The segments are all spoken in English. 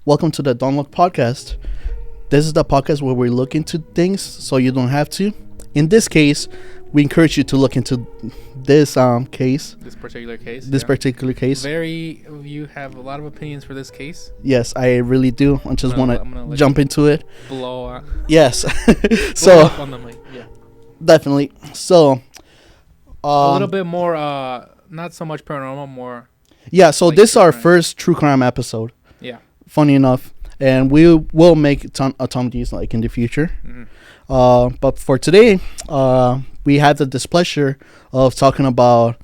Welcome to the Don't Look Podcast. This is the podcast where we look into things so you don't have to. In this case, we encourage you to look into this case. This particular case. This yeah. particular case. You have a lot of opinions for this case. Yes, I really do. I just want to jump into it. Blow up. Yes. Blow up on the mic. Yeah. Definitely. So. A little bit more. Not so much paranormal. More. Yeah. So like this is our crime. first true crime episode. Yeah. Funny enough, and we will make a ton of these like in the future. Mm-hmm. But for today, we had the displeasure of talking about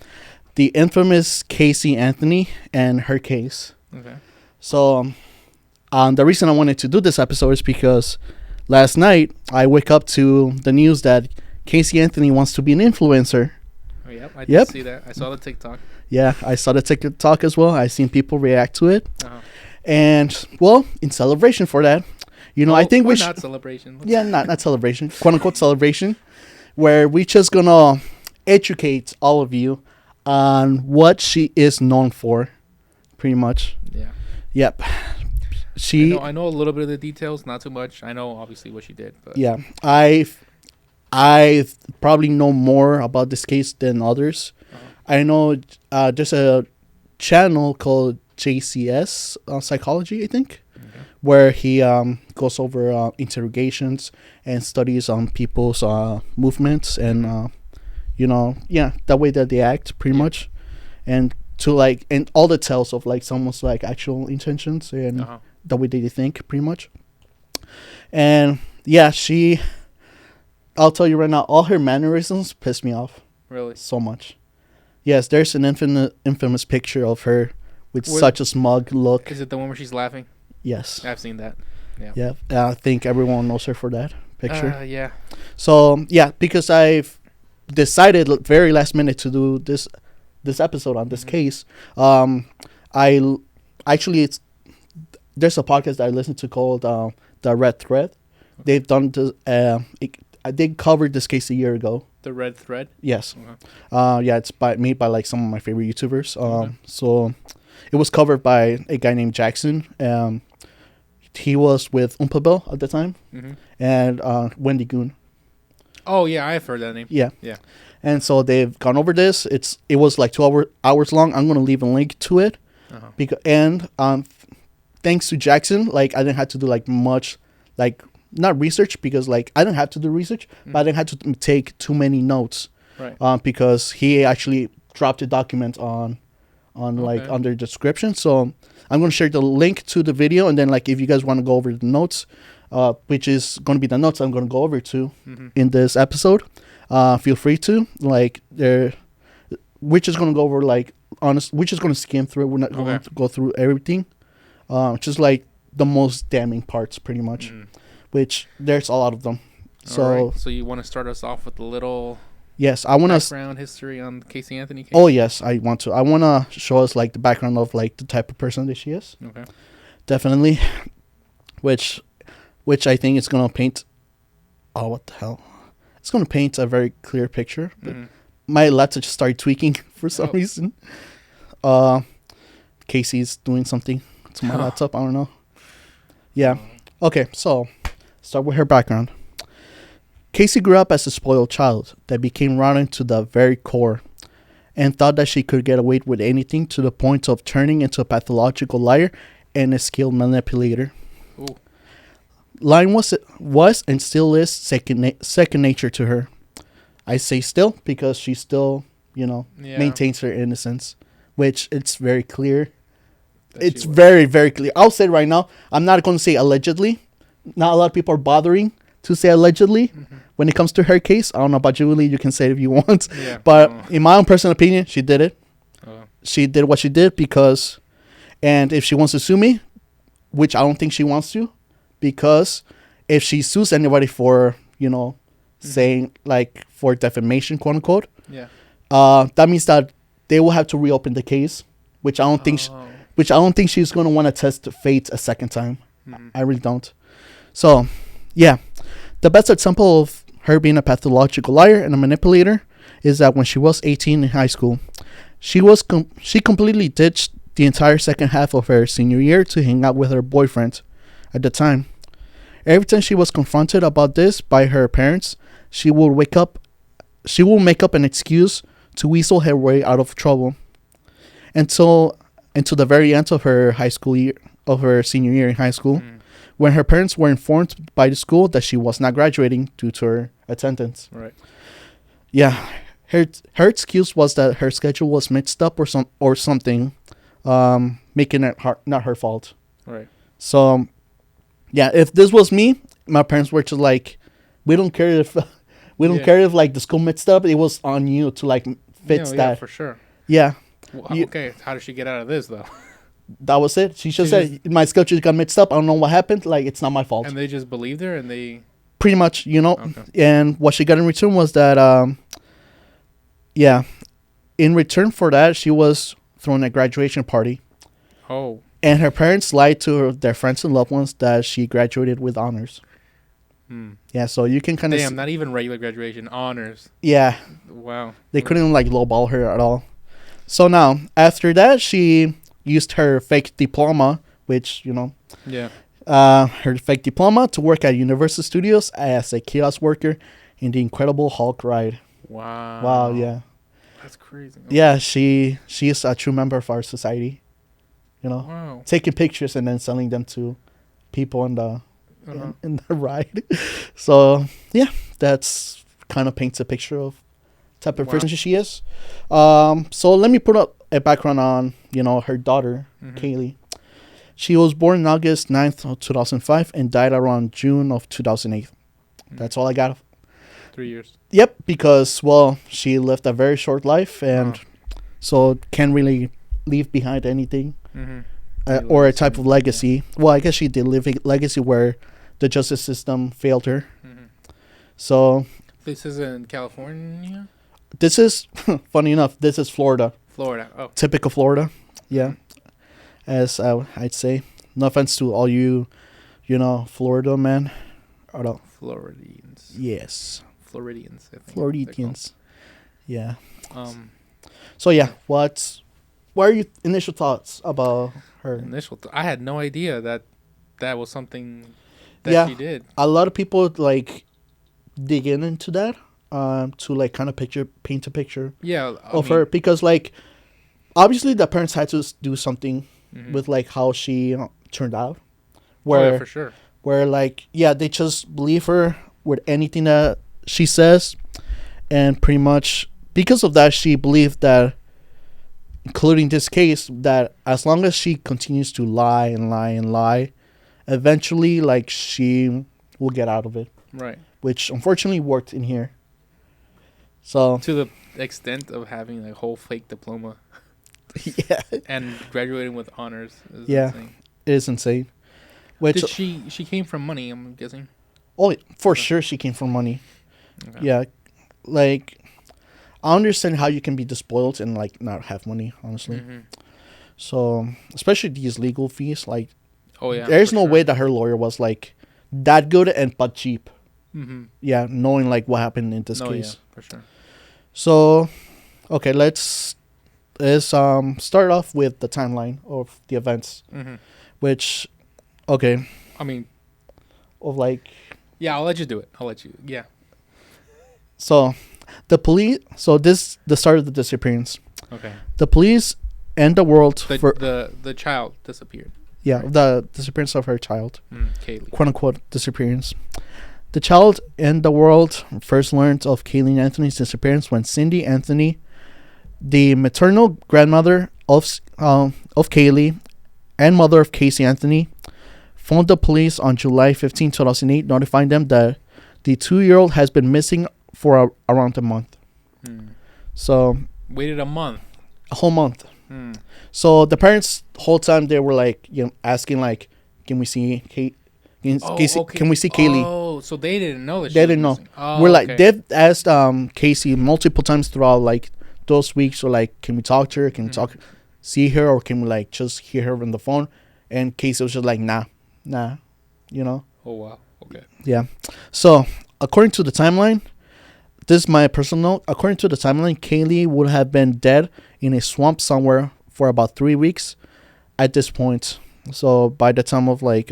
the infamous Casey Anthony and her case. Okay. So, the reason I wanted to do this episode is because last night I wake up to the news that Casey Anthony wants to be an influencer. Oh, yep. I did see that. I saw the TikTok. Yeah, I saw the TikTok as well. I seen people react to it. Uh-huh. And, well, in celebration for that, I think we should... not celebration. Yeah, not celebration. Quote-unquote celebration. Where we just gonna educate all of you on what she is known for. Pretty much. Yeah. Yep. I know a little bit of the details, not too much. I know, obviously, what she did. But Yeah. I probably know more about this case than others. Uh-huh. I know there's a channel called JCS Psychology, I think, where he goes over interrogations and studies on people's movements and that way that they act pretty much, and and all the tells of like someone's like actual intentions and the way that they think pretty much. And yeah, I'll tell you right now, all her mannerisms piss me off. Really? So much. Yes, there's an infamous picture of her with such a smug look. Is it the one where she's laughing? Yes. I've seen that. Yeah. Yeah. I think everyone knows her for that picture. Yeah. So, yeah, because I've decided very last minute to do this episode on this case, there's a podcast that I listen to called The Red Thread. They've done this, they covered this case a year ago. The Red Thread? Yes. Okay. Yeah, it's made by like some of my favorite YouTubers. So it was covered by a guy named Jackson. He was with Umpabel at the time, and Wendy Goon. Oh yeah, I've heard that name. Yeah. Yeah. And so they've gone over this. It was like 2 hours long. I'm gonna leave a link to it, thanks to Jackson, like I didn't have to do like much, like not research because like I didn't have to do research, but I didn't have to take too many notes, right? Because he actually dropped a document on like under description. So I'm gonna share the link to the video, and then like if you guys want to go over the notes, which is gonna be the notes I'm gonna go over to in this episode, feel free to like we're just gonna go over like we're just gonna skim through it. We're not going to go through everything, just like the most damning parts pretty much, which there's a lot of them. So you want to start us off with a little yes, I want to background history on the Casey Anthony case? Oh yes, I want to. I want to show us like the background of like the type of person that she is. Okay. Definitely, which I think is gonna paint. Oh, what the hell! It's gonna paint a very clear picture. But my laptop just started tweaking for some reason. Casey's doing something to my laptop. I don't know. Yeah. Okay, so start with her background. Casey grew up as a spoiled child that became rotten to the very core and thought that she could get away with anything to the point of turning into a pathological liar and a skilled manipulator. Ooh. Lying was and still is second nature to her. I say still because she still, maintains her innocence, which it's very clear. It's very, very clear. I'll say it right now. I'm not going to say allegedly. Not a lot of people are bothering to say allegedly when it comes to her case. I don't know about Julie. You can say it if you want. Yeah. But in my own personal opinion, she did it. She did what she did because, and if she wants to sue me, which I don't think she wants to, because if she sues anybody for, saying like for defamation, quote unquote, that means that they will have to reopen the case, which I don't think, she's going to want to test fate a second time. I really don't. So, yeah, the best example of her being a pathological liar and a manipulator is that when she was 18 in high school, she completely ditched the entire second half of her senior year to hang out with her boyfriend at the time. Every time she was confronted about this by her parents, she will make up an excuse to weasel her way out of trouble. Until the very end of her senior year in high school, when her parents were informed by the school that she was not graduating due to her attendance. Right. Yeah, her excuse was that her schedule was mixed up or something, making it not her fault. Right. So, yeah, if this was me, my parents were just like, we don't care if like the school mixed up. It was on you to like fix that. Yeah, for sure. Yeah. Well, okay, how did she get out of this though? That was it. She just said my schedule got mixed up. I don't know what happened. Like, it's not my fault. And they just believed her, and they pretty much, Okay. And what she got in return was that, in return for that, she was throwing a graduation party. Oh. And her parents lied to their friends and loved ones that she graduated with honors. Yeah, so you can kind of... Damn, not even regular graduation, honors. Yeah. Wow. They couldn't, like, lowball her at all. So now, after that, she used her fake diploma, which, Yeah. Her fake diploma to work at Universal Studios as a kiosk worker in the Incredible Hulk ride. Wow. Wow, yeah. That's crazy. Okay. Yeah, she is a true member of our society. Wow. Taking pictures and then selling them to people in the ride. So yeah, that's kind of paints a picture of type of person she is. So let me put up a background on her daughter, Kaylee. She was born on August 9th of 2005 and died around June of 2008. That's all I got. 3 years. Yep, because she lived a very short life and so can't really leave behind anything. Or a type of legacy. Well, I guess she did leave a legacy where the justice system failed her. So this is in California? This is, funny enough, this is Florida. Florida, oh. Typical Florida, yeah. As I'd say. No offense to all you, Florida man. Floridians. Yes. Floridians, I think. Floridians. Yeah. So yeah, what are your initial thoughts about her? I had no idea that was something that she did. A lot of people like dig into that to like kind of paint a picture of her, because like obviously the parents had to do something with like how she turned out, where for sure, where like they just believe her with anything that she says, and pretty much because of that she believed that, including this case, that as long as she continues to lie and lie and lie, eventually like she will get out of it, right? Which unfortunately worked in here. So to the extent of having a whole fake diploma. Yeah. And graduating with honors is insane. It is insane. Which she came from money, I'm guessing. Oh, for sure she came from money. Okay. Yeah. Like, I understand how you can be despoiled and like not have money, honestly. So, especially these legal fees, like there's no way that her lawyer was like that good and but cheap. Yeah, knowing like what happened in this case. Yeah, for sure. So, okay, let's start off with the timeline of the events, which, okay. I mean, of like. Yeah, I'll let you do it. Yeah. So, the police. So the start of the disappearance. Okay. The police and the world the child disappeared. Yeah, right? The disappearance of her child. Kaylee. Quote unquote disappearance. The child and the world first learned of Kaylee Anthony's disappearance when Cindy Anthony, the maternal grandmother of Kaylee and mother of Casey Anthony, phoned the police on July 15, 2008, notifying them that the 2-year-old has been missing for around a month. So waited a month. A whole month. So the parents, the whole time they were like, asking like, can we see Kate? Can we see Kaylee? Oh, so they didn't know that. They didn't know. Oh, we're like they've asked Casey multiple times throughout like those weeks. So like, can we talk to her? Can we see her, or can we like just hear her on the phone? And Casey was just like, nah. Oh wow. Okay. Yeah. So according to the timeline, this is my personal note. According to the timeline, Kaylee would have been dead in a swamp somewhere for about 3 weeks at this point. So by the time of like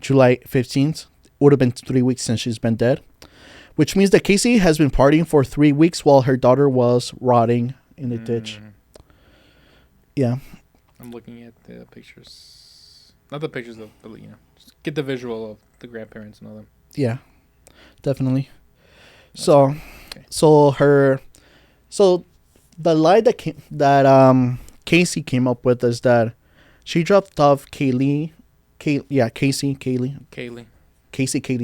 July 15th, would have been 3 weeks since she's been dead, which means that Casey has been partying for 3 weeks while her daughter was rotting in the ditch. Yeah. I'm looking at the pictures. Not the pictures of, but just get the visual of the grandparents and all them. Yeah, definitely. So the lie that Casey came up with is that she dropped off Kaylee,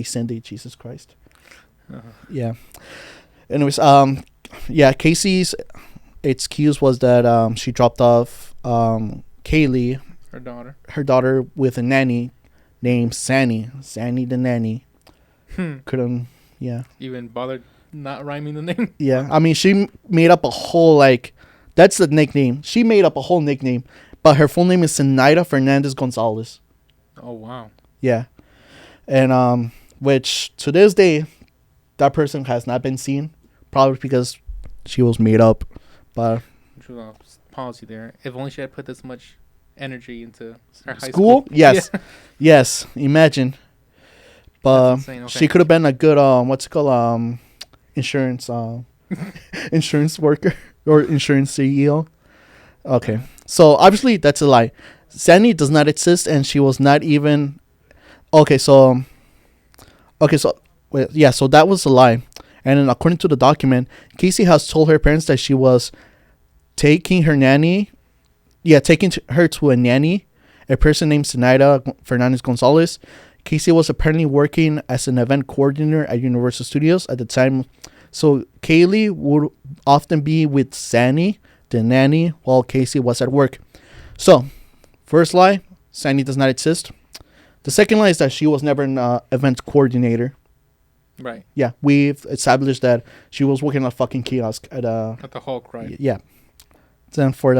Cindy, Jesus Christ. Uh-huh. Yeah. Anyways, Casey's excuse was that she dropped off Kaylee, her daughter, with a nanny named Sandy the nanny. Couldn't, even bothered not rhyming the name. Yeah, I mean, she made up a whole that's the nickname. She made up a whole nickname, but her full name is Zenaida Fernandez Gonzalez. Oh wow. Yeah, and which to this day, that person has not been seen, probably because she was made up. But policy there. If only she had put this much energy into her high school. Yes, yes. Imagine. But she could have been a good insurance insurance worker or insurance CEO. Okay, so obviously that's a lie. Sandy does not exist, and she was not even. So that was a lie. And then according to the document, Casey has told her parents that she was taking her to a nanny, a person named Zenaida Fernandez Gonzalez. Casey was apparently working as an event coordinator at Universal Studios at the time. So Kaylee would often be with Sandy, the nanny, while Casey was at work. So, first lie, Sandy does not exist. The second lie is that she was never an event coordinator. Right. Yeah, we've established that she was working at a fucking kiosk at the Hulk, right? Yeah. Then for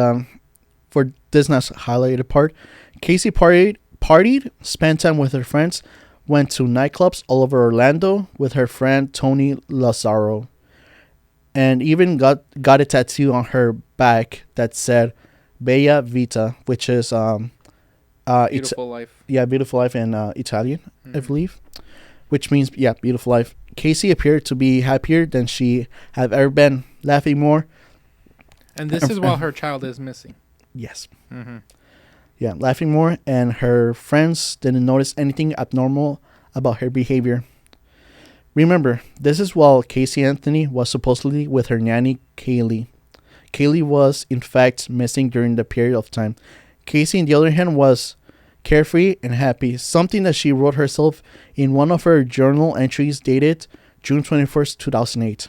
this not highlighted part, Casey partied, spent time with her friends, went to nightclubs all over Orlando with her friend Tony Lazaro, and even got a tattoo on her back that said Bella Vita, which is beautiful life. Yeah, beautiful life in Italian, I believe, which means beautiful life. Casey appeared to be happier than she had ever been, laughing more. And this is while her child is missing. Yes. Mm-hmm. Yeah, laughing more, and her friends didn't notice anything abnormal about her behavior. Remember, this is while Casey Anthony was supposedly with her nanny, Kaylee. Kaylee was, in fact, missing during the period of time. Casey, on the other hand, was carefree and happy, something that she wrote herself in one of her journal entries dated June 21st, 2008.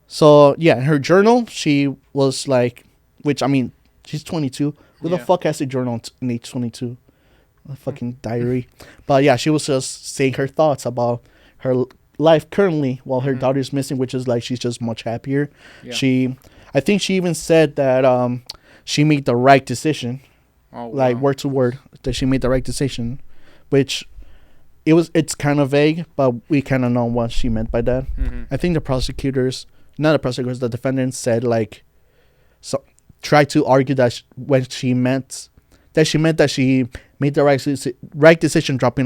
So, yeah, in her journal, she was like, which, I mean, she's 22. Who the fuck has a journal in age 22? A fucking diary. But yeah, she was just saying her thoughts about her life currently while her daughter's missing, which is like she's just much happier. Yeah. I think she even said that she made the right decision. Oh, wow. Like word to word, that she made the right decision, which it's kind of vague, but we kind of know what she meant by that. Mm-hmm. I think the defendants said like, so try to argue that when she meant that she made the right decision dropping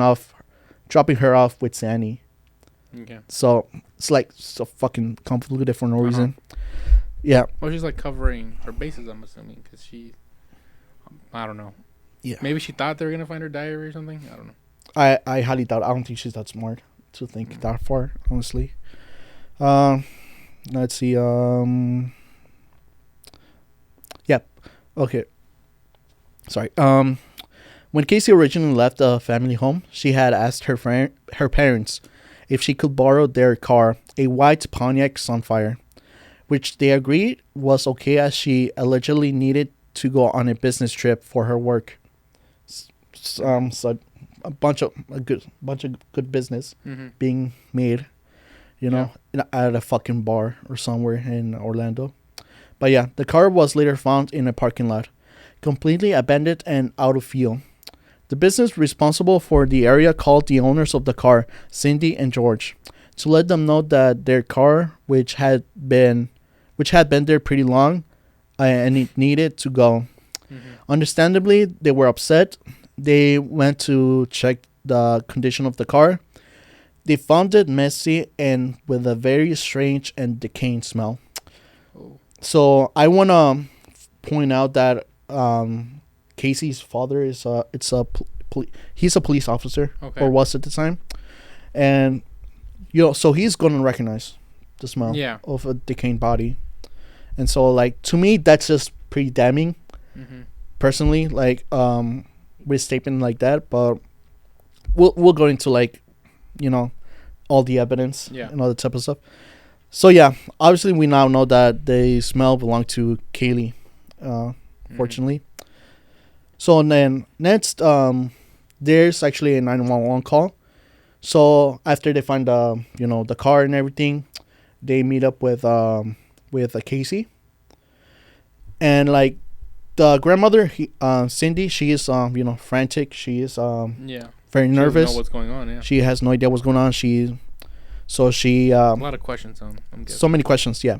her off with Sandy. Okay. So it's like so fucking convoluted for no reason. Yeah. Well, she's like covering her bases, I'm assuming, because I don't know. Yeah. Maybe she thought they were gonna find her diary or something. I don't know. I highly doubt. I don't think she's that smart to think that far, honestly. Let's see. Yeah. Okay. Sorry. When Casey originally left the family home, she had asked her parents if she could borrow their car, a white Pontiac Sunfire, which they agreed was okay as she allegedly needed to go on a business trip for her work. So a bunch of good business being made, at a fucking bar or somewhere in Orlando. But yeah, the car was later found in a parking lot, completely abandoned and out of fuel. The business responsible for the area called the owners of the car, Cindy and George, to let them know that their car, which had been there pretty long, and it needed to go. Understandably, they were upset. They went to check the condition of the car. They found it messy and with a very strange and decaying smell. Oh. So I want to point out that Casey's father is he's a police officer, or was at the time, and so he's going to recognize the smell of a decaying body. And so, like, to me, that's just pretty damning. Personally, like, with a statement like that, but we'll go into, like, all the evidence and all that type of stuff. So yeah, obviously we now know that the smell belonged to Kaylee, fortunately. So then next, there's actually a 911 call. So after they find the car and everything, they meet up with Casey. And like the grandmother, Cindy, she is frantic. She is very nervous. She doesn't know what's going on. Yeah. She has no idea what's going on. She a lot of questions. So many questions. Yeah.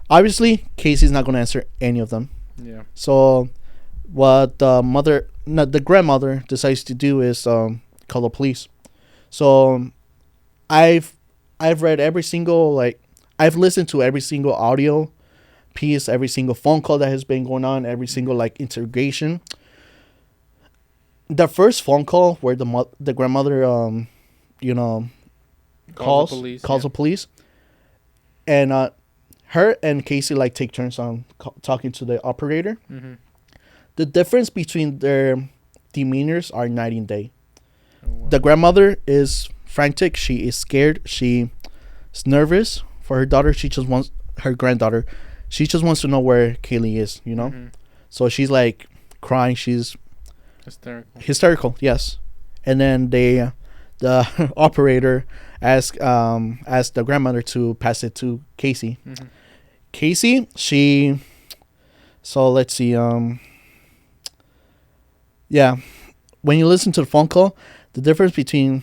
Obviously, Casey's not going to answer any of them. Yeah. So what the grandmother decides to do is call the police. So I've read every single, I've listened to every single audio piece, every single phone call that has been going on, every single interrogation. The first phone call where the grandmother calls the police, and her and Casey take turns on talking to the operator. The difference between their demeanors are night and day. Oh, wow. The grandmother is frantic. She is scared. She is nervous for her daughter. Her granddaughter. She just wants to know where Kaylee is, So she's crying. She's hysterical, yes. And then the operator asked the grandmother to pass it to Casey. Casey, so let's see. Yeah, when you listen to the phone call, the difference between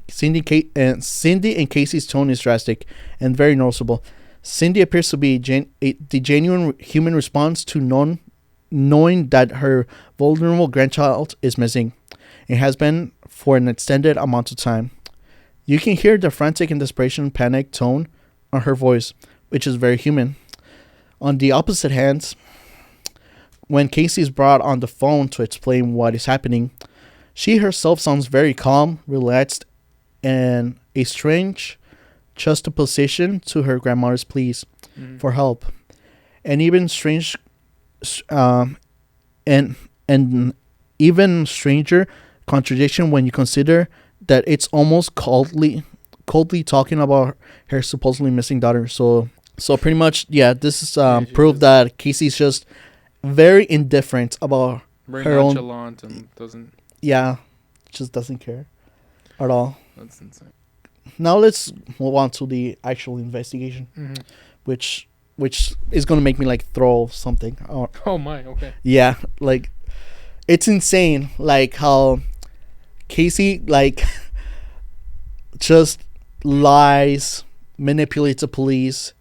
Cindy and Casey's tone is drastic and very noticeable. Cindy appears to be the genuine human response to knowing that her vulnerable grandchild is missing. It has been for an extended amount of time. You can hear the frantic and desperation panic tone on her voice, which is very human. On the opposite hand, when Casey is brought on the phone to explain what is happening, she herself sounds very calm, relaxed, and a strange juxtaposition to her grandmother's pleas for help, and even even stranger contradiction when you consider that it's almost coldly talking about her supposedly missing daughter. So pretty much, this is proof that Casey's just very indifferent about her own. And doesn't. Yeah, just doesn't care at all. That's insane. Now let's move on to the actual investigation, which is gonna make me throw something. Oh my, okay. Yeah, it's insane, how Casey just lies, manipulates the police,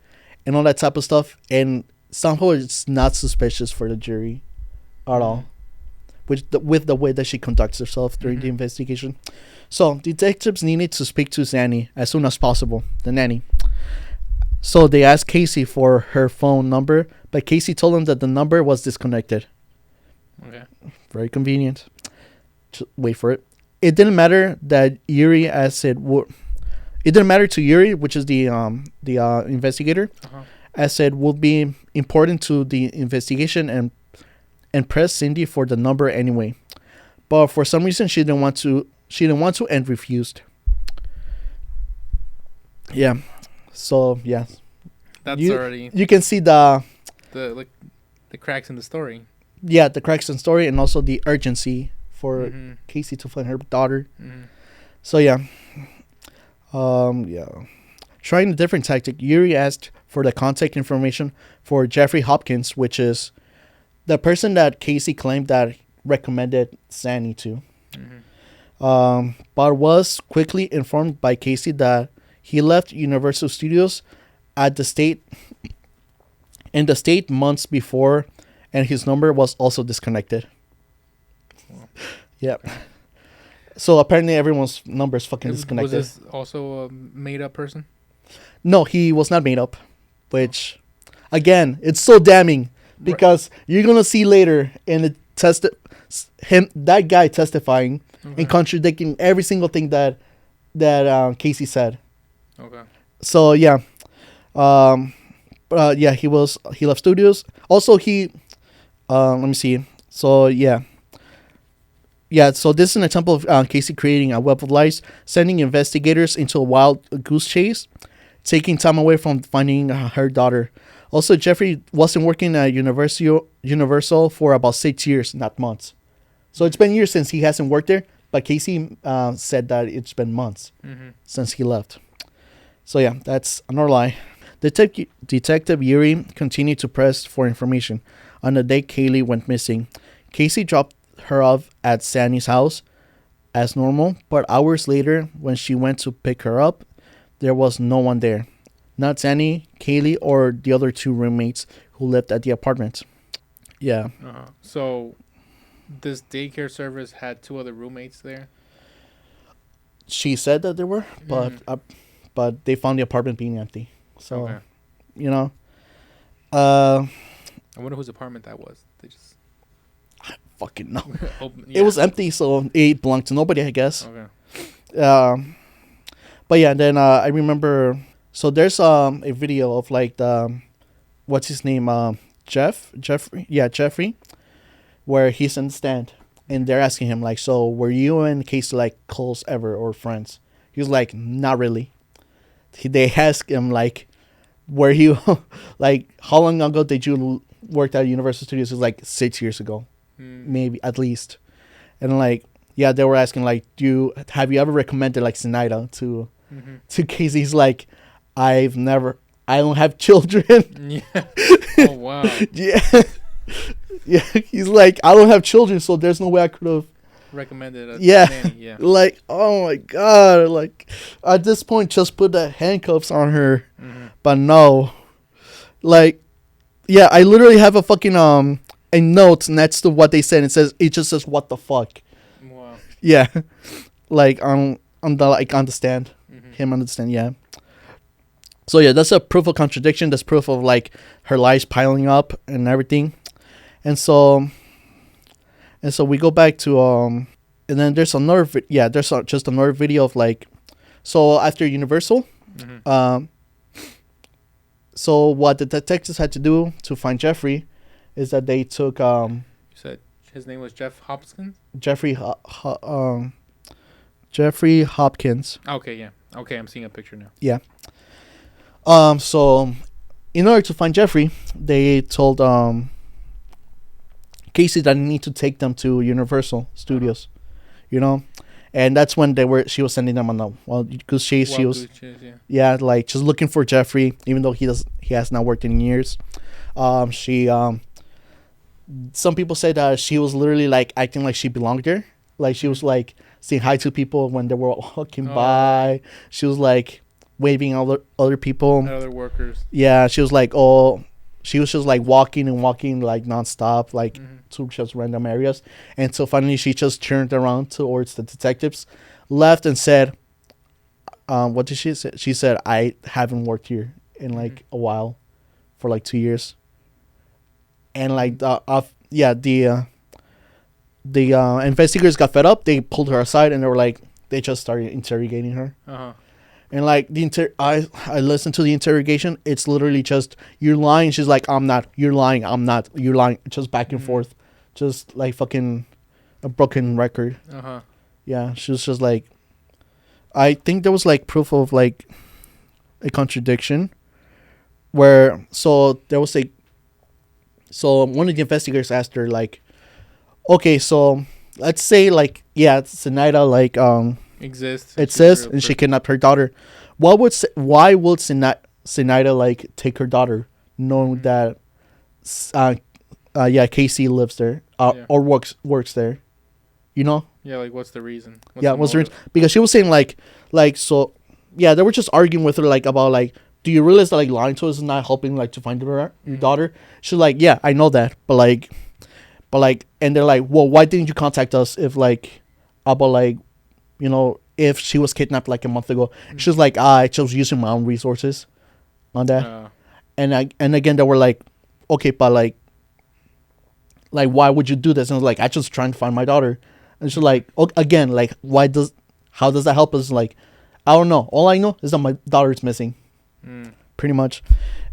and all that type of stuff, and somehow it's not suspicious for the jury at all, with the way that she conducts herself during the investigation. So detectives needed to speak to Zanny as soon as possible, the nanny. So they asked Casey for her phone number, but Casey told them that the number was disconnected. Okay. Very convenient. Just wait for it. It didn't matter that Yuri, it didn't matter to Yuri, which is the investigator, as it would be important to the investigation and pressed Cindy for the number anyway. But for some reason she didn't want to and refused. Yeah. So yeah. That's already you can see the cracks in the story. Yeah, the cracks in the story, and also the urgency for Casey to find her daughter. So yeah. Trying a different tactic, Yuri asked for the contact information for Jeffrey Hopkins, which is the person that Casey claimed that recommended Zanny to. But was quickly informed by Casey that he left Universal Studios in the state months before, and his number was also disconnected. Yeah. So apparently everyone's number is fucking disconnected. Was this also a made up person? No, he was not made up. Which, again, it's so damning because you're gonna see later in the that guy testifying and contradicting every single thing that Casey said. Okay. So yeah, he left studios. Also let me see. So yeah. Yeah, so this is an example of Casey creating a web of lies, sending investigators into a wild goose chase, taking time away from finding her daughter. Also, Jeffrey wasn't working at Universal for about 6 years, not months. So it's been years since he hasn't worked there, but Casey said that it's been months since he left. So yeah, that's another lie. Detective Yuri continued to press for information. On the day Kaylee went missing, Casey dropped her off at Sandy's house as normal, but hours later, when she went to pick her up, there was no one there. Not Sandy, Kaylee, or the other 2 roommates who lived at the apartment. Yeah. So, this daycare service had 2 other roommates there? She said that there were, but they found the apartment being empty. So, you know. I wonder whose apartment that was. They just... Fucking no. It was empty, so it belonged to nobody, I guess. Okay. But yeah, then I remember. So there's a video of like what's his name? Jeffrey, where he's in the stand, and they're asking him like, so were you and Casey like close ever or friends? He was like, not really. They ask him like, were you like, how long ago did you work at Universal Studios? It was like 6 years ago. Maybe at least. And like, yeah, they were asking like, have you ever recommended like Zenaida to Casey? He's like, I don't have children. Yeah. Oh wow. Yeah. Yeah. He's like, I don't have children, so there's no way I could have recommended nanny. Yeah. Like, oh my god, like at this point just put the handcuffs on her. But no. Like, yeah, I literally have a fucking a note next to what they said. It just says what the fuck. Wow. Yeah. Like on the stand. Him on the stand, yeah. So yeah, that's a proof of contradiction. That's proof of like her lies piling up and everything. And so we go back to and then there's another just another video of like, so after Universal, so what the detectives had to do to find Jeffrey is that they took you said his name was Jeff Hopkins? Jeffrey Hopkins. Okay, yeah. Okay, I'm seeing a picture now. Yeah. So in order to find Jeffrey, they told Casey that they need to take them to Universal Studios, you know, and that's when she was sending them on the goose chase. She was like just looking for Jeffrey, even though he has not worked in years. Some people say that she was literally like acting like she belonged there, like she was like saying hi to people when they were walking by. She was like waving other people, other workers. Yeah, she was just like walking like nonstop, like to just random areas. And so finally she just turned around towards the detectives, left and said, what did she say? She said, I haven't worked here in like a while, for like 2 years. And like the investigators got fed up. They pulled her aside and they just started interrogating her. And like I listened to the interrogation. It's literally just, you're lying. She's like, I'm not. You're lying. I'm not. You're lying. Just back and forth, just like fucking a broken record. Yeah, she was just like, I think there was like proof of like a contradiction, where there was so one of the investigators asked her like, okay, so let's say like, yeah, Zenaida like exists and she kidnapped her daughter. Why would Zenaida like take her daughter, knowing that Casey lives there or works there, you know? Yeah, like what's the reason? What's the reason? Because she was saying like so, yeah, they were just arguing with her like about like do you realize that like lying to us is not helping like to find your daughter? She's like, yeah, I know that, but like, and they're like, well, why didn't you contact us if like about like, you know, if she was kidnapped like a month ago? She's like, I chose using my own resources on that. And again, they were like, okay, but like why would you do this? And I was like, I just trying to find my daughter. And she's like, again, like how does that help us? Like, I don't know. All I know is that my daughter is missing, pretty much.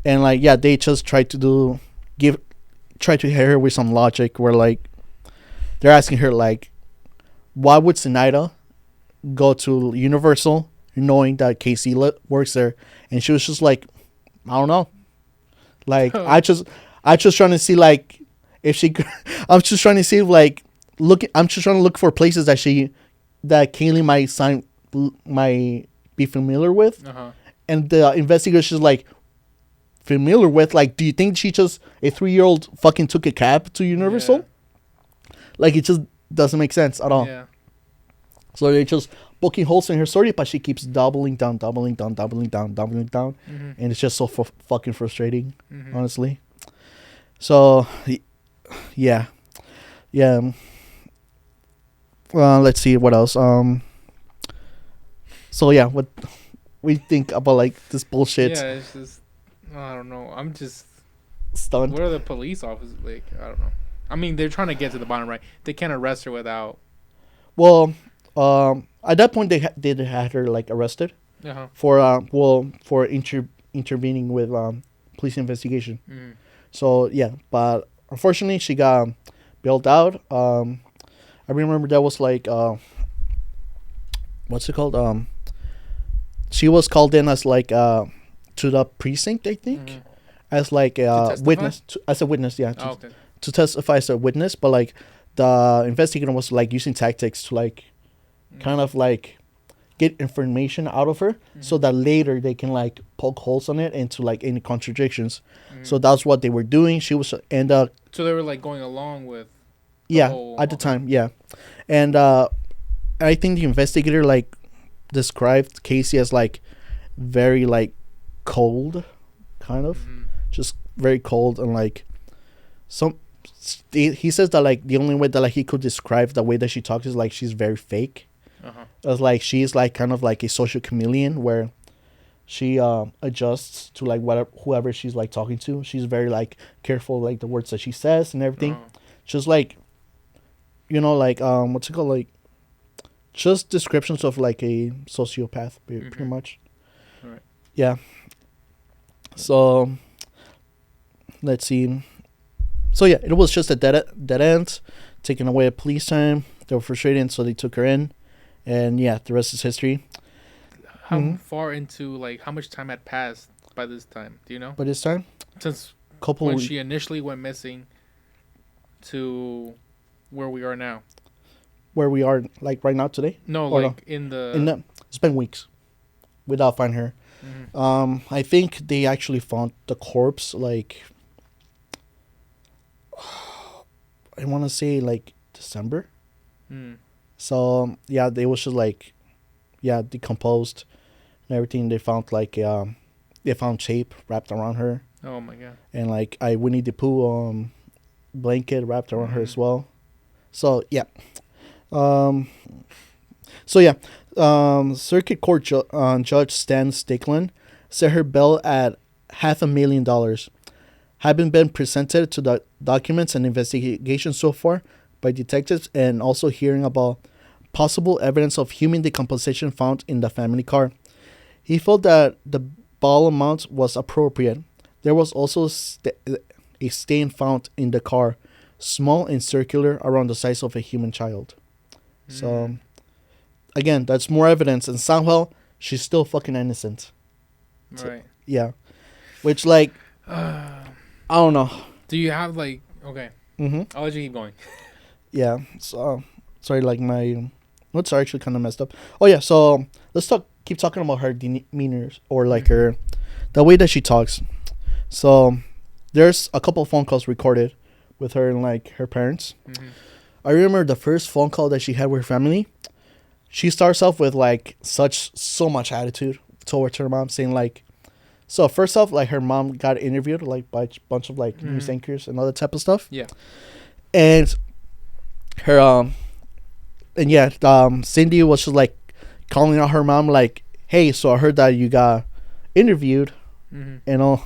And like, yeah, they just try to hit her with some logic where like they're asking her like, why would Zenaida go to Universal knowing that Casey works there? And she was just like, I don't know. Like, I just trying to see like if she. I'm just trying to see like I'm just trying to look for places that Kaylee might be familiar with. And the investigator is like, familiar with? Like, do you think she just a 3-year-old fucking took a cab to Universal? Yeah. Like, it just doesn't make sense at all. Yeah. So they're just poking holes in her story, but she keeps doubling down. And it's just so fucking frustrating, honestly. So, yeah. Let's see what else. So yeah, what we think about like this bullshit? Yeah, it's just I don't know. I'm just stunned. What are the police officers like? I don't know. I mean, they're trying to get to the bottom, right? They can't arrest her without. Well, at that point they had her like arrested for intervening with police investigation. So yeah, but unfortunately she got bailed out. I remember that was like what's it called? She was called in as like to the precinct, I think, as like a witness. As a witness, yeah. To testify as a witness, but like the investigator was like using tactics to like kind of like get information out of her so that later they can like poke holes on it into like any contradictions. So that's what they were doing. She was so they were like going along with at the time, yeah. And I think the investigator like described Casey as like very like cold, kind of just very cold, and like he says that like the only way that like he could describe the way that she talks is like she's very fake. It's like she's like kind of like a social chameleon where she adjusts to like whoever she's like talking to. She's very like careful like the words that she says and everything. Just like, you know, like what's it called, like just descriptions of like a sociopath pretty much. Right. Yeah. So let's see. So yeah, it was just a dead end, taking away a police time. They were frustrated, so they took her in, and yeah, the rest is history. How far into like how much time had passed by this time? Do you know? By this time, since when she initially went missing to where we are now. Where we are, like right now today? No, or like no? It's been weeks without finding her. I think they actually found the corpse like I want to say like December. So yeah, they was just like decomposed and everything. They found like they found tape wrapped around her. Oh my god! And like a Winnie the Pooh blanket wrapped around her as well. So yeah. Circuit Court Judge Stan Stickland set her bail at $500,000. Having been presented to the documents and investigation so far by detectives, and also hearing about possible evidence of human decomposition found in the family car, he felt that the bail amount was appropriate. There was also a stain found in the car, small and circular, around the size of a human child. So, again, that's more evidence, and somehow she's still fucking innocent. Right. Yeah. Which, like, I don't know. Do you have, like, okay. I'll let you keep going. Yeah. So, sorry, like, my notes are actually kind of messed up. Oh, yeah, so let's keep talking about her demeanor, or, like, the way that she talks. So, there's a couple of phone calls recorded with her and, like, her parents. I remember the first phone call that she had with her family. She starts off with like so much attitude towards her mom, saying like So first off, like her mom got interviewed like by a bunch of like news anchors and all that type of stuff. Yeah. And her Cindy was just like calling out her mom like, "Hey, so I heard that you got interviewed," and all.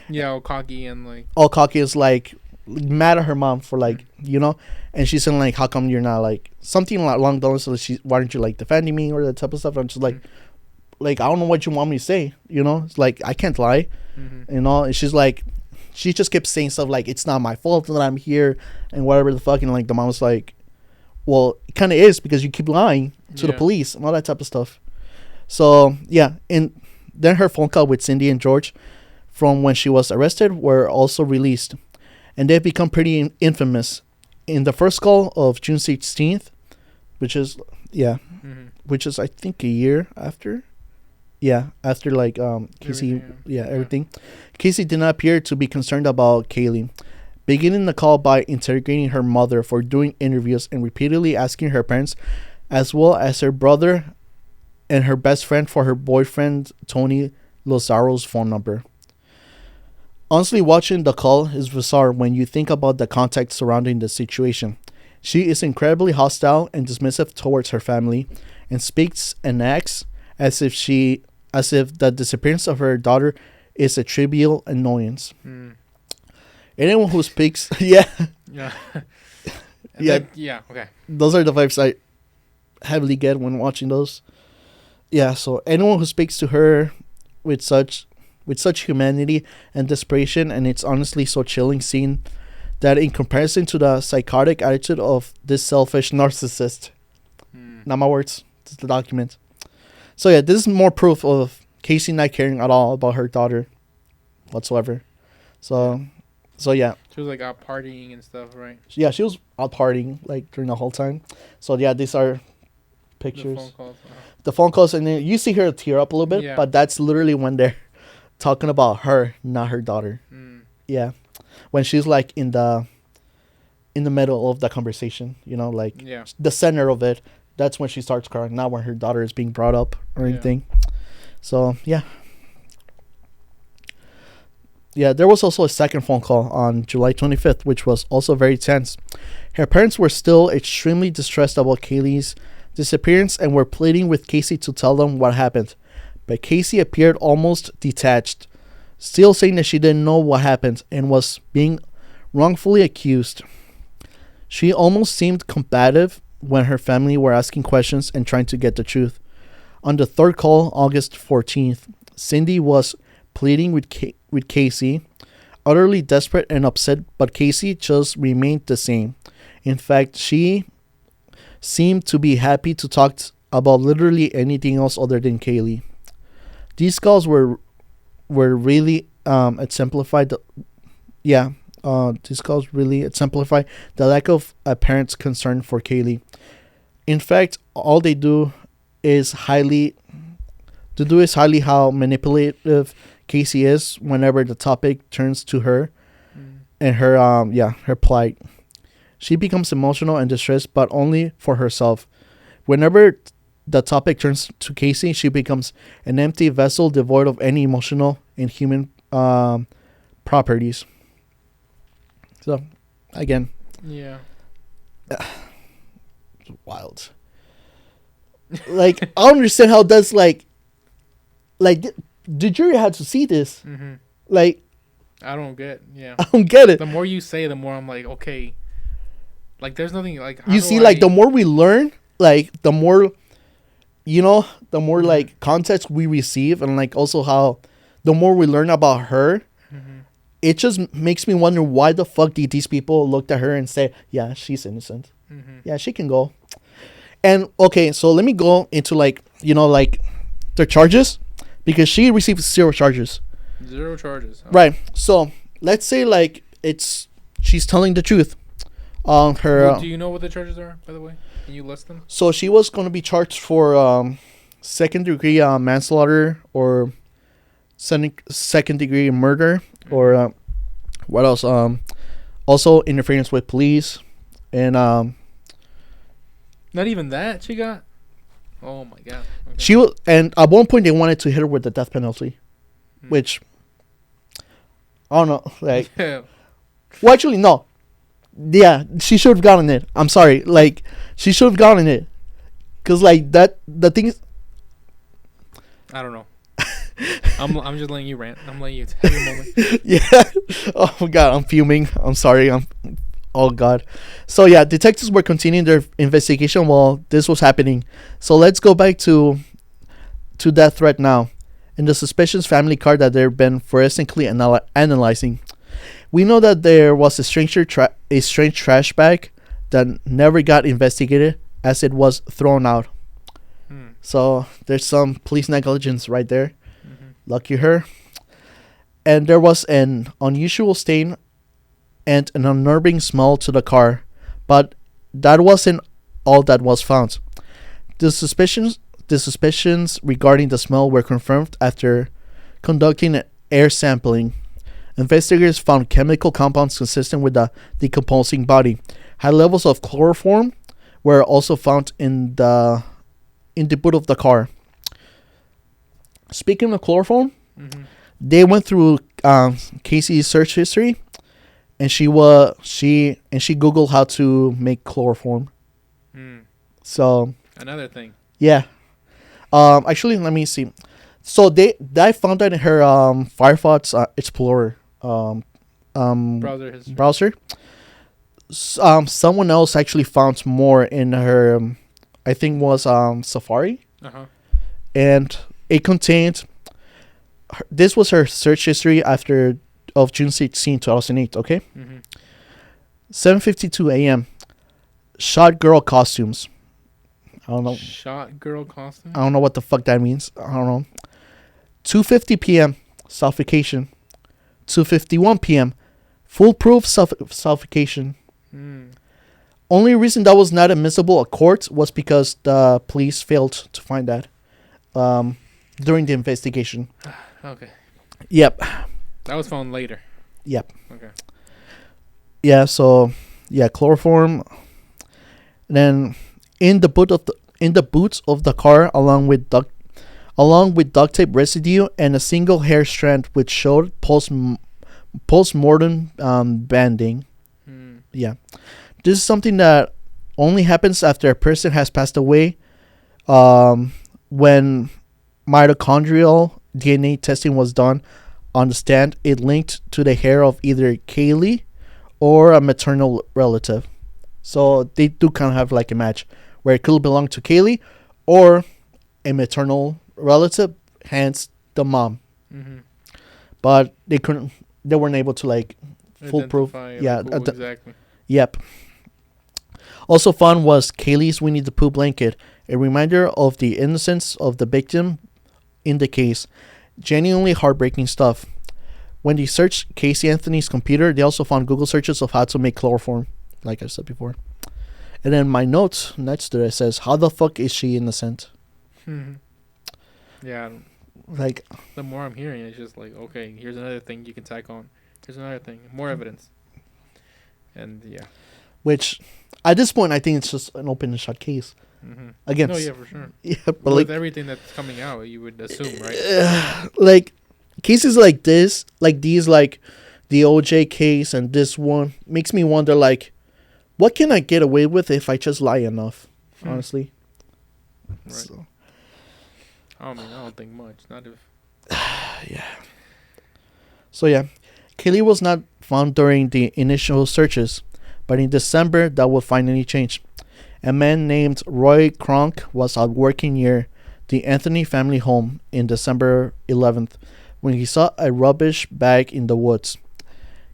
Yeah, all cocky and like. All cocky is like mad at her mom for like and she's saying like, "How come you're not like something like along those lines? So why aren't you like defending me or that type of stuff?" And I'm just like I don't know what you want me to say. It's like I can't lie, And she's like, she just kept saying stuff like it's not my fault that I'm here and whatever the fuck. And like the mom was like, well, it kind of is because you keep lying to the police and all that type of stuff. So yeah, and then her phone call with Cindy and George from when she was arrested were also released, and they've become pretty infamous. In the first call of June 16th, which is I think a year after. Yeah, after like Casey, everything. Casey did not appear to be concerned about Kaylee, beginning the call by interrogating her mother for doing interviews and repeatedly asking her parents, as well as her brother and her best friend, for her boyfriend Tony Lazaro's phone number. Honestly, watching the call is bizarre when you think about the context surrounding the situation. She is incredibly hostile and dismissive towards her family, and speaks and acts as if the disappearance of her daughter is a trivial annoyance. Anyone who speaks, okay. Those are the vibes I heavily get when watching those. Yeah, so anyone who speaks to her with such humanity and desperation, and it's honestly so chilling seeing that in comparison to the psychotic attitude of this selfish narcissist. Not my words, it's the document. So yeah, this is more proof of Casey not caring at all about her daughter whatsoever. So yeah. She was like out partying and stuff, right? Yeah, she was out partying like during the whole time. So yeah, these are pictures. The phone calls, and then you see her tear up a little bit, but that's literally when they're talking about her, not her daughter. Yeah. When she's like in the middle of the conversation, the center of it. That's when she starts crying, not when her daughter is being brought up or anything. So, yeah. Yeah, there was also a second phone call on July 25th, which was also very tense. Her parents were still extremely distressed about Kaylee's disappearance and were pleading with Casey to tell them what happened. But Casey appeared almost detached, still saying that she didn't know what happened and was being wrongfully accused. She almost seemed combative when her family were asking questions and trying to get the truth. On the third call, August 14th, Cindy was pleading with Casey, utterly desperate and upset, but Casey just remained the same. In fact, she seemed to be happy to talk about literally anything else other than Kaylee. These calls were really exemplified. These calls really exemplify the lack of a parent's concern for Kaylee. In fact, all they do is highly how manipulative Casey is whenever the topic turns to her and her plight. She becomes emotional and distressed, but only for herself. Whenever the topic turns to Casey, she becomes an empty vessel devoid of any emotional and human properties. So, again. Yeah. It's wild. Like, I don't understand how that's like the jury had to see this. Like, I don't get it. The more you say, the more I'm like, okay. Like, there's nothing, like... You see, like, the more we learn, like, the more, the more, like, context we receive, and, like, also how the more we learn about her, it just makes me wonder why the fuck did these people look at her and say, yeah, she's innocent. Yeah, she can go. And, okay, so let me go into, like, their charges, because she received 0 charges. 0 charges. Huh? Right. So, let's say, like, she's telling the truth. Her. Do you know what the charges are, by the way? Can you list them? So she was going to be charged for second-degree manslaughter or second-degree murder or what else? Also interference with police and not even that she got. Oh my god. Okay. She was, and at one point they wanted to hit her with the death penalty, which I don't know. Like, well, actually, no. Yeah, she should have gotten it. I'm sorry. Like, she should have gotten it. Because, like, the thing is... I don't know. I'm just letting you rant. I'm letting you have your moment. Yeah. Oh, my God. I'm fuming. I'm sorry. Oh, God. So, yeah, detectives were continuing their investigation while this was happening. So, let's go back to that threat now. In the suspicious family card that they've been forensically analyzing. We know that there was a strange trash bag that never got investigated as it was thrown out. So there's some police negligence right there. Lucky her. And there was an unusual stain and an unnerving smell to the car, but that wasn't all that was found. The suspicions regarding the smell were confirmed after conducting an air sampling. Investigators found chemical compounds consistent with the decomposing body. High levels of chloroform were also found in the boot of the car. Speaking of chloroform, they went through Casey's search history, and she Googled how to make chloroform. So another thing. Yeah. Actually, let me see. So I found that in her Firefox Explorer browser. Someone else actually found more in her, I think was Safari. And it contained. This was her search history of June 16, 2008. Okay. 7:52 a.m. Shot girl costumes. I don't know. Shot girl costume? I don't know what the fuck that means. I don't know. 2:50 p.m. Suffocation. 2:51 p.m. Foolproof suffocation. Only reason that was not admissible at court was because the police failed to find that during the investigation. Okay. Yep. That was found later. Yep. Okay. Yeah. So chloroform. And then in the boot of the car, along with duct tape residue and a single hair strand which showed post-mortem banding. Yeah. This is something that only happens after a person has passed away. When mitochondrial DNA testing was done on the stand, it linked to the hair of either Kaylee or a maternal relative. So they do kind of have like a match where it could belong to Kaylee or a maternal relative, hence the mom. But they weren't able to like foolproof. Yeah, exactly. Yep. Also found was Kaylee's Winnie the Pooh blanket, a reminder of the innocence of the victim in the case. Genuinely heartbreaking stuff. When they searched Casey Anthony's computer, they also found Google searches of how to make chloroform, like I said before. And then my notes next to it says, "How the fuck is she innocent?" Yeah. Like, the more I'm hearing, it's just like, okay, here's another thing you can tack on. Here's another thing, more evidence. And yeah. Which, at this point, I think it's just an open and shut case. Again. No, yeah, for sure. Yeah, but with like everything that's coming out, you would assume, right? Like cases like this, like these, like the OJ case and this one, makes me wonder, like, what can I get away with if I just lie enough? Honestly. Right. So. I don't think much. Not if. Yeah. So yeah, Kaylee was not found during the initial searches, but in December that would finally change. A man named Roy Kronk was out working near the Anthony family home in December 11th when he saw a rubbish bag in the woods.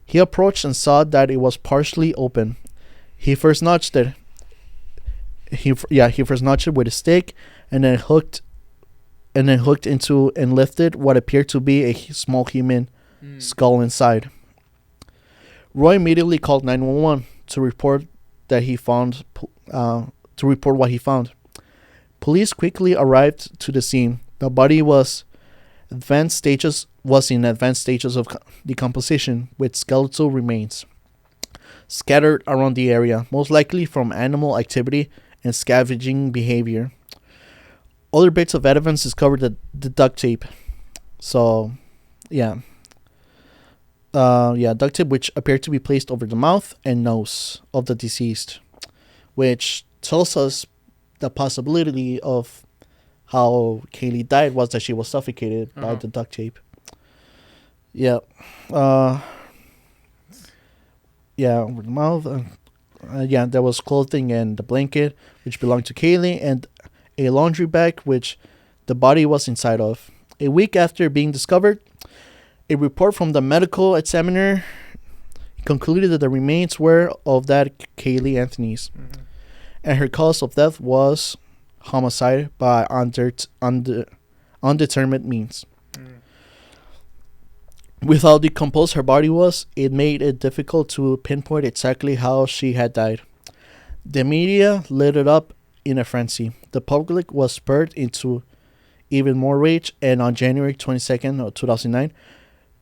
He approached and saw that it was partially open. He first notched it. He first notched it with a stick and then hooked into and lifted what appeared to be a small human skull inside. Roy immediately called 911 to report what he found. Police quickly arrived to the scene. The body was in advanced stages of decomposition, with skeletal remains scattered around the area, most likely from animal activity and scavenging behavior. Other bits of evidence discovered the duct tape. So, yeah. duct tape which appeared to be placed over the mouth and nose of the deceased, which tells us the possibility of how Kaylee died was that she was suffocated by the duct tape. Yeah. Over the mouth. There was clothing and the blanket, which belonged to Kaylee, and a laundry bag, which the body was inside of. A week after being discovered, a report from the medical examiner concluded that the remains were of that Kaylee Anthony's, and her cause of death was homicide by undetermined means. With how decomposed her body was, it made it difficult to pinpoint exactly how she had died. The media lit it up in a frenzy. The public was spurred into even more rage, and on January 22nd, 2009,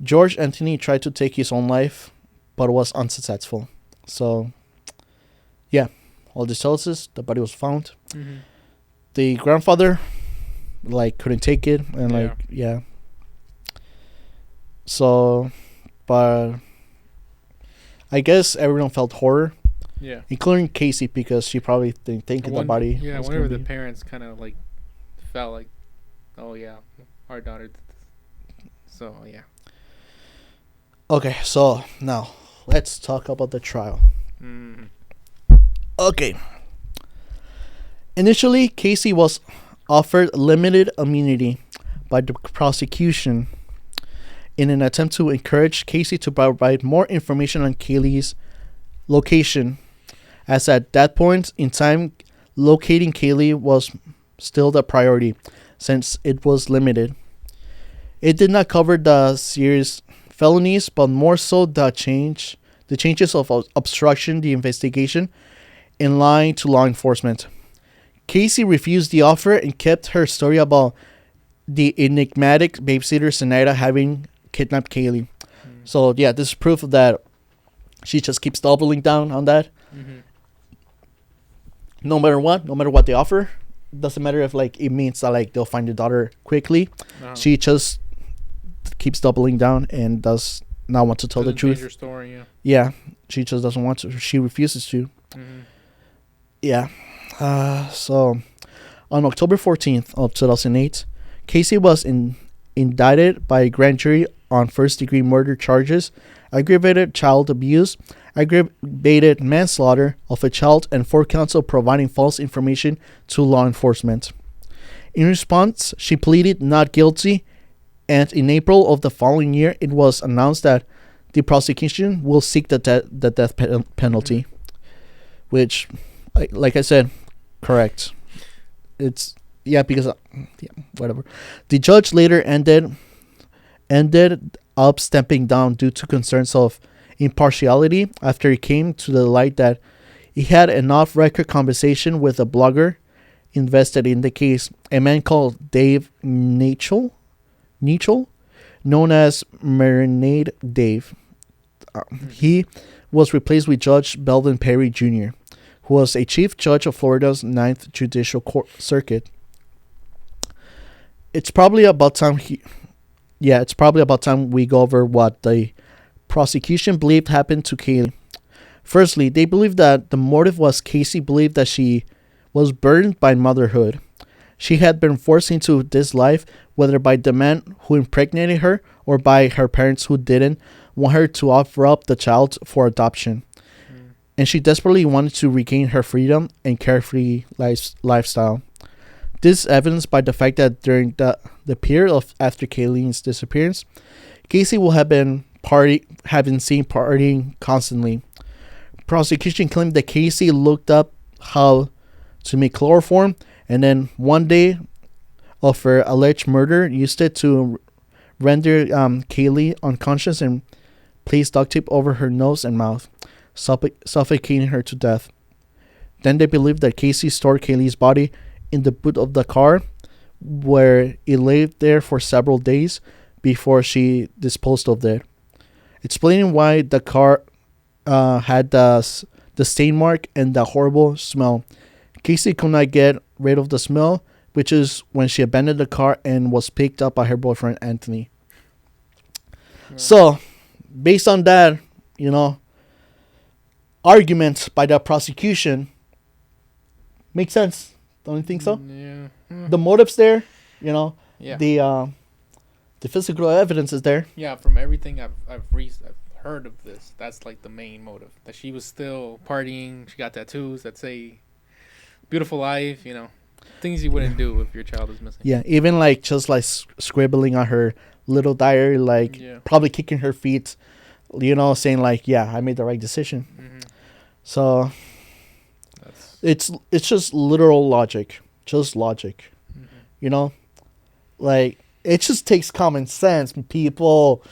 George Anthony tried to take his own life, but was unsuccessful. So, yeah, all this tells us the body was found. The grandfather, couldn't take it, and So, but I guess everyone felt horror. Yeah. Including Casey, because she probably didn't think the body. Yeah, whenever the parents kind of felt like, oh yeah, our daughter did this. So, yeah. Okay, so now let's talk about the trial. Okay. Initially, Casey was offered limited immunity by the prosecution in an attempt to encourage Casey to provide more information on Kaylee's location, as at that point in time, locating Kaylee was still the priority, since it was limited. It did not cover the serious felonies, but more so the changes of obstruction the investigation in lying to law enforcement. Casey refused the offer and kept her story about the enigmatic babysitter Zenaida having kidnapped Kaylee. So yeah, this is proof that she just keeps doubling down on that. No matter what they offer, doesn't matter if it means that they'll find your daughter quickly. She just keeps doubling down and does not want to tell the truth. Your story, yeah, she just doesn't want to. She refuses to. Yeah. So on October 14th of 2008, Casey was indicted by a grand jury on first-degree murder charges, aggravated child abuse, aggravated manslaughter of a child, and 4 counts of providing false information to law enforcement. In response, she pleaded not guilty, and in April of the following year, it was announced that the prosecution will seek the death penalty, which, like I said, correct. It's because whatever. The judge later ended up stepping down due to concerns of impartiality after it came to the light that he had an off-record conversation with a blogger invested in the case, a man called Dave Nichol, known as Marinade Dave. He was replaced with Judge Belvin Perry Jr., who was a chief judge of Florida's 9th Judicial Circuit. It's probably about time we go over what the prosecution believed happened to Kaylee. Firstly, they believed that the motive was Casey believed that she was burdened by motherhood. She had been forced into this life, whether by the man who impregnated her or by her parents who didn't want her to offer up the child for adoption. And she desperately wanted to regain her freedom and carefree lifestyle. This is evidenced by the fact that during the period after Kayleen's disappearance, Casey will have been seen partying constantly. Prosecution claimed that Casey looked up how to make chloroform, and then one day of her alleged murder used it to render Kaylee unconscious and placed duct tape over her nose and mouth, suffocating her to death. Then they believed that Casey stored Kaylee's body in the boot of the car, where it lay there for several days before she disposed of it, explaining why the car had the stain mark and the horrible smell. Casey could not get rid of the smell, which is when she abandoned the car and was picked up by her boyfriend Anthony. Yeah. So based on that, you know, argument by the prosecution, makes sense. Don't you think so? Yeah. The motive's there, you know. Yeah. The physical evidence is there. Yeah, from everything I've heard of this, that's like the main motive. That she was still partying. She got tattoos that say "beautiful life." You know, things you wouldn't do if your child is missing. Yeah, even like just like scribbling on her little diary, like probably kicking her feet, you know, saying like, "Yeah, I made the right decision." Mm-hmm. So it's just literal logic, just logic, you know, like it just takes common sense, people.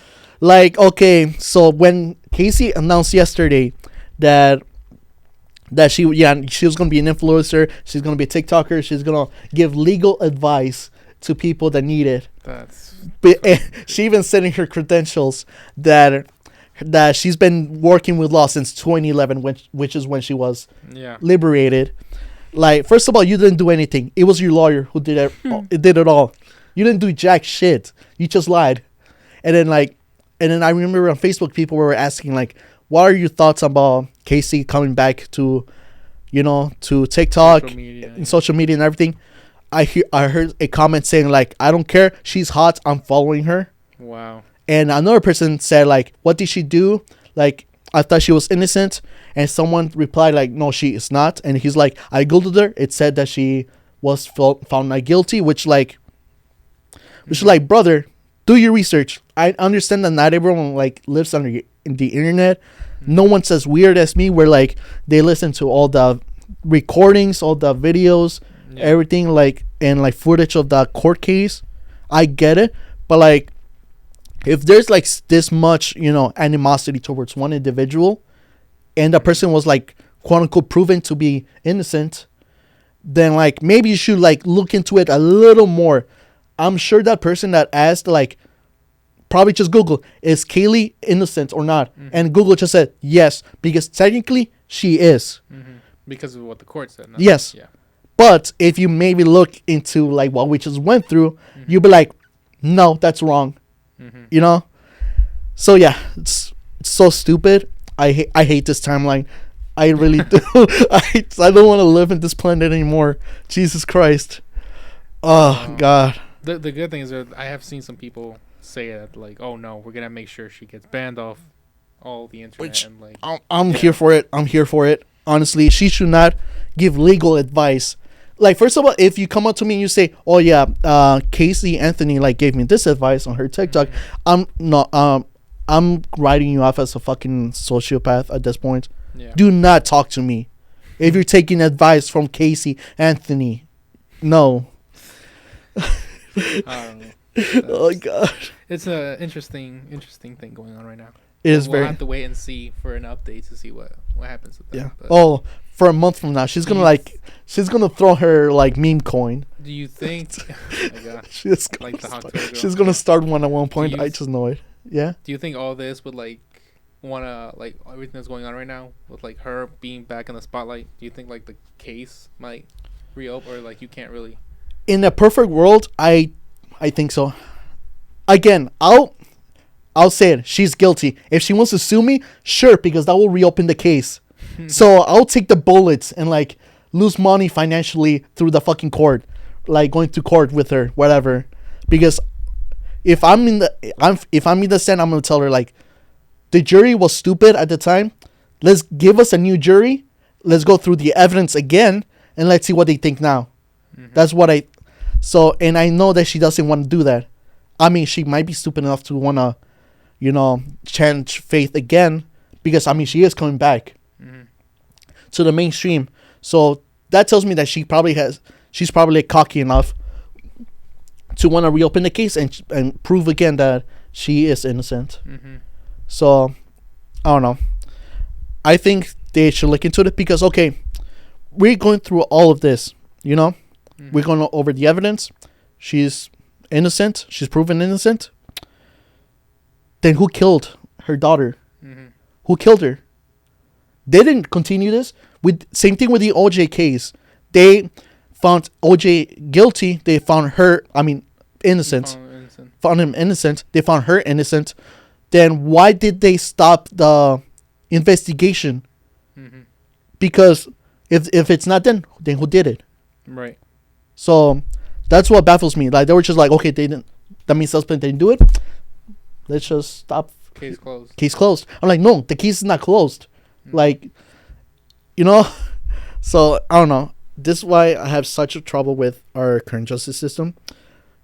Like, okay, so when Casey announced yesterday that she was gonna be an influencer, she's gonna be a TikToker, she's gonna give legal advice to people that need it. She even said in her credentials that she's been working with law since 2011, which is when she was liberated. Like, first of all, you didn't do anything. It was your lawyer who did it. It did it all. You didn't do jack shit. You just lied. And then I remember on Facebook people were asking like, what are your thoughts about Casey coming back to, you know, to TikTok and social media and everything? I heard a comment saying like, I don't care. She's hot. I'm following her. Wow. And another person said like, what did she do? Like, I thought she was innocent. And someone replied like, no, she is not. And he's like, I googled her. It said that she was found not guilty, which like, brother, do your research. I understand that not everyone like lives on the internet. No one's as weird as me where like they listen to all the recordings, all the videos, everything like, and like footage of the court case. I get it. But like, if there's like this much, you know, animosity towards one individual and the person was like quote unquote proven to be innocent, then like maybe you should like look into it a little more. I'm sure that person that asked like probably just Google, is Kaylee innocent or not? Mm-hmm. And Google just said yes, because technically she is. Mm-hmm. Because of what the court said. Yes. Yeah. But if you maybe look into like what we just went through, you'll be like, no, that's wrong. Mm-hmm. You know? So yeah, it's so stupid. I hate this timeline. I really do. I don't want to live in this planet anymore. Jesus Christ. Oh, God. The good thing is that I have seen some people say that, like, oh, no, we're going to make sure she gets banned off all the internet. Which, and like, I'm here for it. I'm here for it. Honestly, she should not give legal advice. Like, first of all, if you come up to me and you say, oh, yeah, Casey Anthony, like, gave me this advice on her TikTok, I'm writing you off as a fucking sociopath at this point. Yeah. Do not talk to me. If you're taking advice from Casey Anthony, no. Oh God! It's a interesting thing going on right now. We'll have to wait and see for an update to see what happens with that. Yeah. But for a month from now, she's gonna throw her like meme coin. Do you think? She's gonna start one at one point. I just know it. Yeah. Do you think all this would like wanna like everything that's going on right now with like her being back in the spotlight? Do you think like the case might reopen, or like you can't really? In a perfect world, I think so. Again, I'll say it. She's guilty. If she wants to sue me, sure, because that will reopen the case. So I'll take the bullets and like lose money financially through the fucking court, like going to court with her, whatever. Because if I'm in the stand, I'm gonna tell her like, the jury was stupid at the time. Let's give us a new jury. Let's go through the evidence again and let's see what they think now. Mm-hmm. That's what and I know that she doesn't want to do that. I mean, she might be stupid enough to want to, you know, change faith again, because I mean, she is coming back to the mainstream. So that tells me that she's probably cocky enough to want to reopen the case and prove again that she is innocent. Mm-hmm. So I don't know. I think they should look into it, because okay, we're going through all of this, you know. We're going over the evidence. She's innocent. She's proven innocent. Then who killed her daughter? Mm-hmm. Who killed her? They didn't continue this. Same thing with the OJ case. They found OJ guilty. They found her, innocent. Found him innocent. They found her innocent. then why did they stop the investigation? Mm-hmm. Because if it's not then who did it? Right. So that's what baffles me. Like they were just like, okay, they didn't. That means suspect didn't do it. Let's just stop. Case closed. Case closed. I'm like, no, the case is not closed. Mm. Like, you know. So I don't know. This is why I have such a trouble with our current justice system.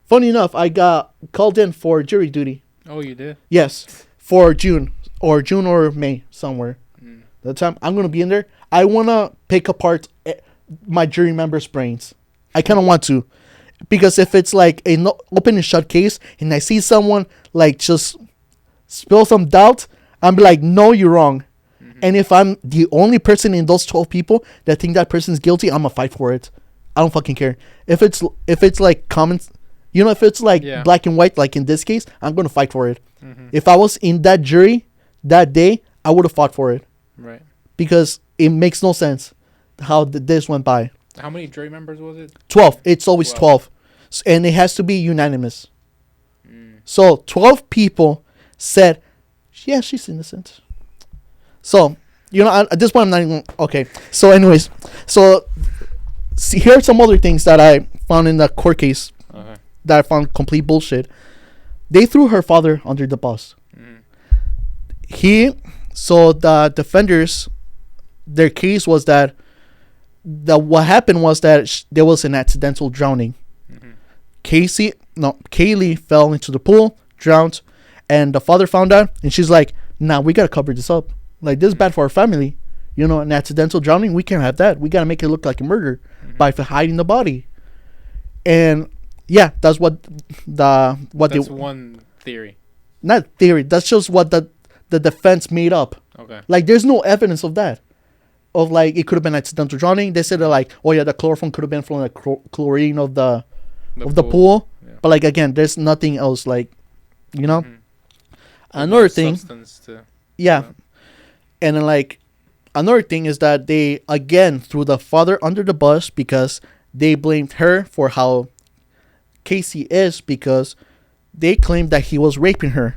Funny enough, I got called in for jury duty. Oh, you did? Yes, for June or May somewhere. Mm. The time I'm gonna be in there, I wanna pick apart my jury members' brains. I kind of want to, because if it's like a open and shut case, and I see someone like just spill some doubt, I'm like, no, you're wrong. Mm-hmm. And if I'm the only person in those 12 people that think that person's guilty, I'm gonna fight for it. I don't fucking care. If it's like common, you know, if it's like black and white, like in this case, I'm gonna fight for it. Mm-hmm. If I was in that jury that day, I would have fought for it. Right. Because it makes no sense how this went by. How many jury members was it? 12. It's always 12. And it has to be unanimous. Mm. So 12 people said, yeah, she's innocent. So, you know, at this point, I'm not even... Okay. So anyways. So, see, here are some other things that I found in the court case. Okay. That I found complete bullshit. They threw her father under the bus. Mm. So the defenders, their case was that what happened was that there was an accidental drowning. Mm-hmm. Kaylee fell into the pool, drowned, and the father found out, and she's like, nah, we gotta cover this up. Like, this is bad for our family. You know, an accidental drowning, we can't have that. We gotta make it look like a murder by hiding the body. And yeah, that's that's one theory. Not theory. That's just what the defense made up. Okay. Like, there's no evidence of that. Of like, it could have been accidental drowning. They said that like, oh yeah, the chloroform could have been from the chlorine of the pool. Yeah. But like, again, there's nothing else. Like, you know. Mm-hmm. Another thing. Yeah. And then like, another thing is that they again threw the father under the bus because they blamed her for how Casey is, because they claimed that he was raping her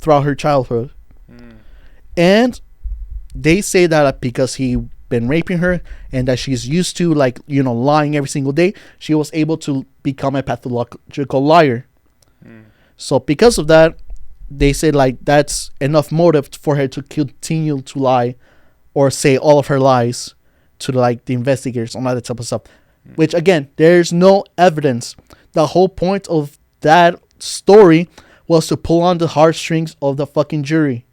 throughout her childhood. Mm. And they say that because he been raping her and that she's used to, like, you know, lying every single day, she was able to become a pathological liar. Mm. So because of that, they say like that's enough motive for her to continue to lie or say all of her lies to like the investigators and all that type of stuff. Mm. Which again, there's no evidence. The whole point of that story was to pull on the heartstrings of the fucking jury.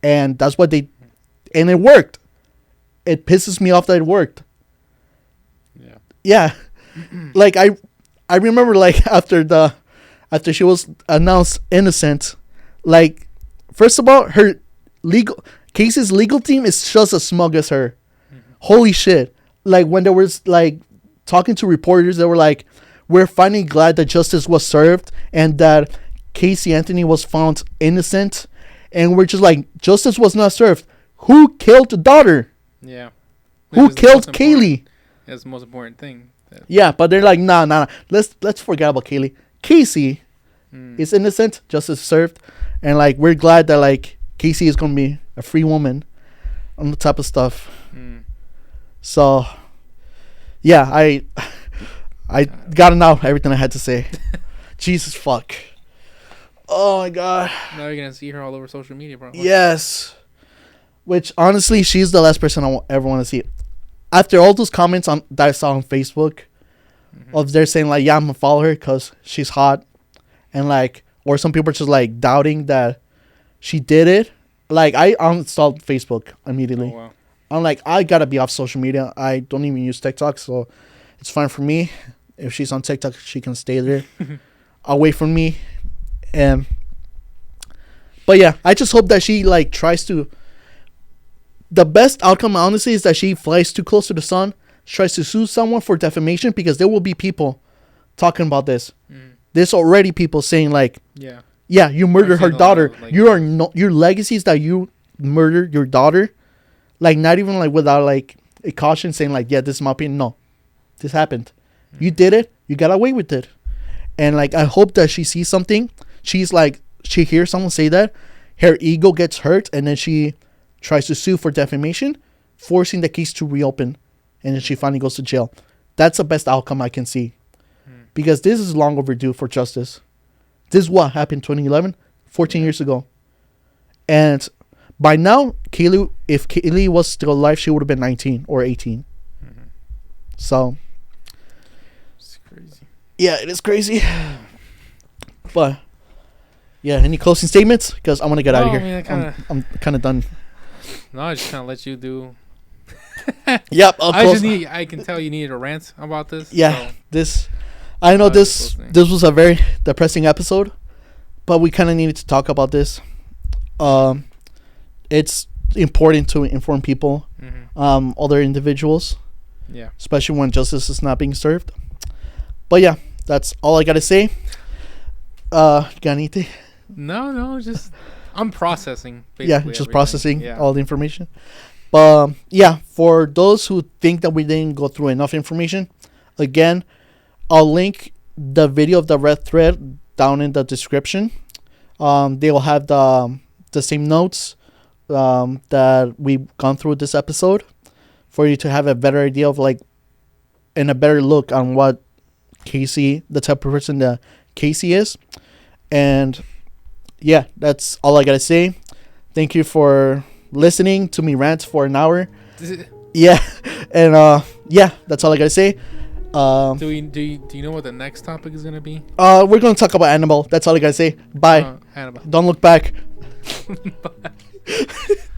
And that's what they... And it worked. It pisses me off that it worked. Yeah. Yeah. Like, I remember, like, after she was announced innocent, like, first of all, Casey's legal team is just as smug as her. Mm-hmm. Holy shit. Like, when there was, like, talking to reporters, they were like, we're finally glad that justice was served and that Casey Anthony was found innocent. And we're just like, justice was not served. Who killed the daughter? Yeah. Who killed Kaylee? That's the most important thing. Yeah, but they're like, nah. Let's forget about Kaylee. Casey is innocent, justice served. And like, we're glad that like Casey is gonna be a free woman on the type of stuff. Mm. So yeah, I got out everything I had to say. Jesus fuck. Oh my god. Now you're gonna see her all over social media, bro. What? Yes. Which honestly, she's the last person I ever want to see. After all those comments that I saw on Facebook, of they're saying like, yeah, I'm gonna follow her because she's hot, and like, or some people are just like doubting that she did it. Like, I uninstalled Facebook immediately. Oh, wow. I'm like, I gotta be off social media. I don't even use TikTok, so it's fine for me. If she's on TikTok, she can stay there, away from me. But yeah, I just hope that she like tries to. The best outcome, honestly, is that she flies too close to the sun, tries to sue someone for defamation, because there will be people talking about this. Mm. There's already people saying like, yeah, you murdered her daughter. Like, your legacy is that you murdered your daughter. Like, not even like without like a caution, saying like, yeah, this is my opinion. No, this happened. You did it. You got away with it. And like, I hope that she sees something. She's like she hears someone say that, her ego gets hurt, and then she tries to sue for defamation, forcing the case to reopen, and then she finally goes to jail. That's the best outcome I can see, because this is long overdue for justice. This is what happened 2011, 14 years ago. And by now, if Kaylee was still alive, she would have been 19 or 18. So, it's crazy. Yeah, it is crazy. But, yeah, any closing statements? Because I want to get out of here. I mean, I'm kind of done. No, I just kind of let you do. Yep. I can tell you needed a rant about this. Yeah, so. I know this was a very depressing episode, but we kind of needed to talk about this. It's important to inform people, other individuals, especially when justice is not being served. But yeah, that's all I gotta say. Got anything? No, just I'm processing. Yeah, just processing all the information. But yeah, for those who think that we didn't go through enough information, again, I'll link the video of the red thread down in the description. They will have the same notes that we've gone through this episode, for you to have a better idea of and a better look on what Casey, the type of person that Casey is. And yeah, that's all I gotta say. Thank you for listening to me rant for an hour. Yeah, and yeah, that's all I gotta say. Do you know what the next topic is gonna be? We're gonna talk about Annabelle. That's all I gotta say. Bye. Annabelle. Don't look back. Bye.